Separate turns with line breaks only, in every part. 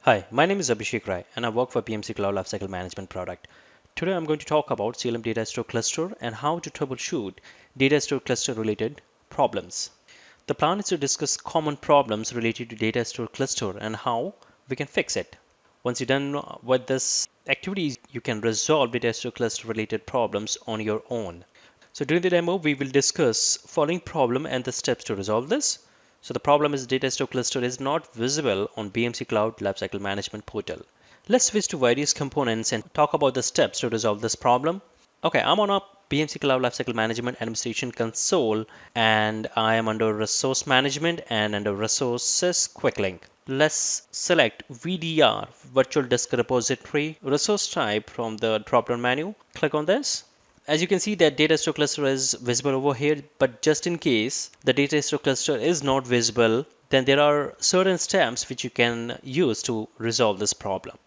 Hi, my name is Abhishek Rai and I work for PMC Cloud Lifecycle Management product. Today I'm going to talk about CLM Datastore Cluster and how to troubleshoot Datastore Cluster related problems. The plan is to discuss common problems related to Datastore Cluster and how we can fix it. Once you're done with this activities, you can resolve Datastore Cluster related problems on your own. So during the demo, we will discuss following problem and the steps to resolve this. So the problem is Datastore Cluster is not visible on BMC Cloud Lifecycle Management portal. Let's switch to various components and talk about the steps to resolve this problem. Okay, I'm on a BMC Cloud Lifecycle Management Administration console and I am under Resource Management and under Resources Quick Link. Let's select VDR, Virtual Disk Repository, resource type from the drop-down menu. Click on this. As you can see that data store cluster is visible over here, but just in case the data store cluster is not visible, then there are certain steps which you can use to resolve this problem.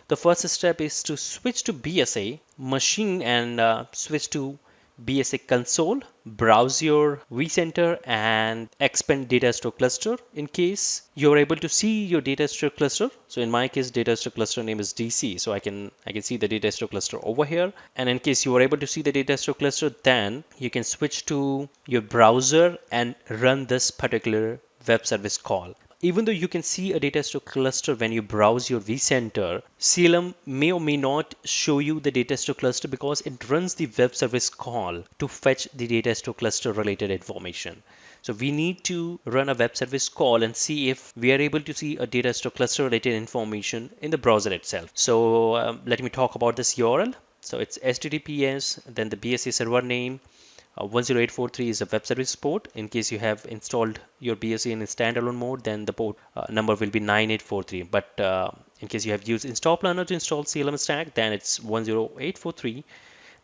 The first step is to switch to BSA machine and switch to BSA console, browse your vCenter and expand data store cluster in case you're able to see your data store cluster. So in my case, data store cluster name is DC. So I can see the data store cluster over here. And in case you are able to see the data store cluster, then you can switch to your browser and run this particular web service call. Even though you can see a data store cluster when you browse your vCenter, CLM may or may not show you the data store cluster because it runs the web service call to fetch the data store cluster related information. So we need to run a web service call and see if we are able to see a data store cluster related information in the browser itself. So let me talk about this URL. So it's HTTPS, then the BSA server name, 10843 is a web service port. In case you have installed your BSA in a standalone mode, then the port number will be 9843. But in case you have used install planner to install CLM stack, then it's 10843.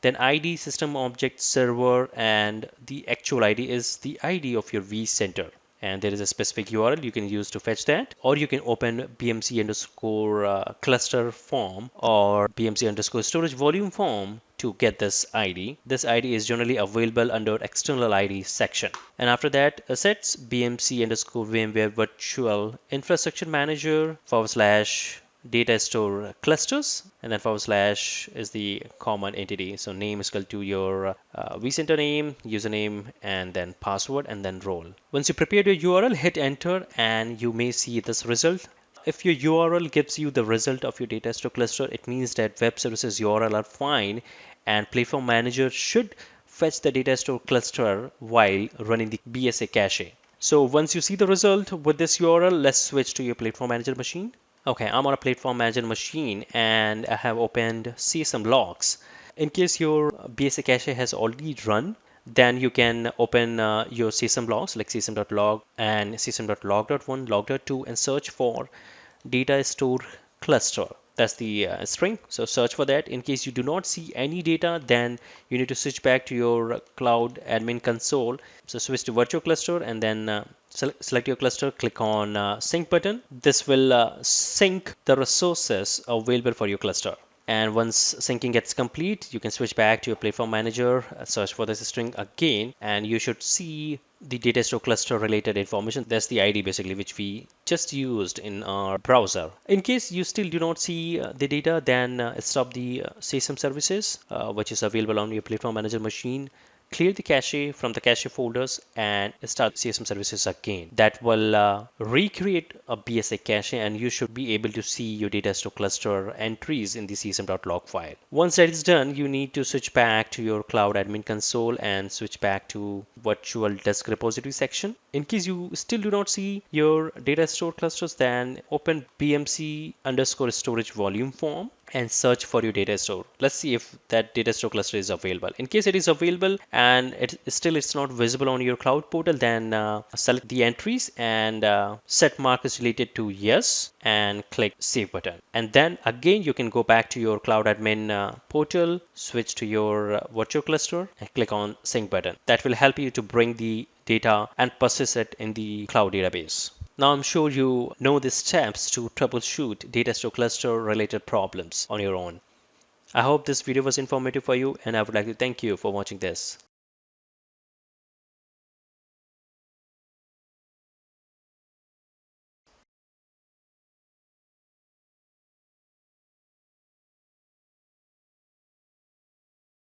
Then ID, system object server, and the actual ID is the ID of your vCenter. And there is a specific URL you can use to fetch that, or you can open BMC underscore cluster form or BMC underscore storage volume form to get this ID. This ID is generally available under external ID section. And after that, assets BMC underscore VMware virtual infrastructure manager / data store clusters, and then / is the common entity. So name is equal to your vCenter name, username, and then password, and then role. Once you prepare your URL, hit enter and you may see this result. If your URL gives you the result of your data store cluster, it means that web services URL are fine and platform manager should fetch the data store cluster while running the BSA cache. So once you see the result with this URL, let's switch to your platform manager machine. Okay, I'm on a platform manager machine and I have opened CSM logs. In case your BSA cache has already run, then you can open your CSM logs like csm.log and csm.log.1, log.2 and search for data store cluster. That's the string. So search for that. In case you do not see any data, then you need to switch back to your cloud admin console. So switch to virtual cluster and then select your cluster, click on sync button. This will sync the resources available for your cluster. And once syncing gets complete, you can switch back to your platform manager, search for this string again, and you should see the data store cluster related information. That's the ID basically which we just used in our browser. In case you still do not see the data, then stop the CSM services which is available on your platform manager machine. Clear the cache from the cache folders and start CSM services again. That will recreate a BSA cache and you should be able to see your data store cluster entries in the csm.log file. Once that is done, you need to switch back to your cloud admin console and switch back to virtual disk repository section. In case you still do not see your data store clusters, then open BMC underscore storage volume form and search for your data store. Let's see if that data store cluster is available. In case it is available and it's not visible on your cloud portal, then select the entries and set mark is related to yes and click save button. And then again you can go back to your cloud admin portal, switch to your virtual cluster and click on sync button. That will help you to bring the data and persist it in the cloud database. Now I'm sure you know the steps to troubleshoot data store cluster related problems on your own. I hope this video was informative for you and I would like to thank you for watching this.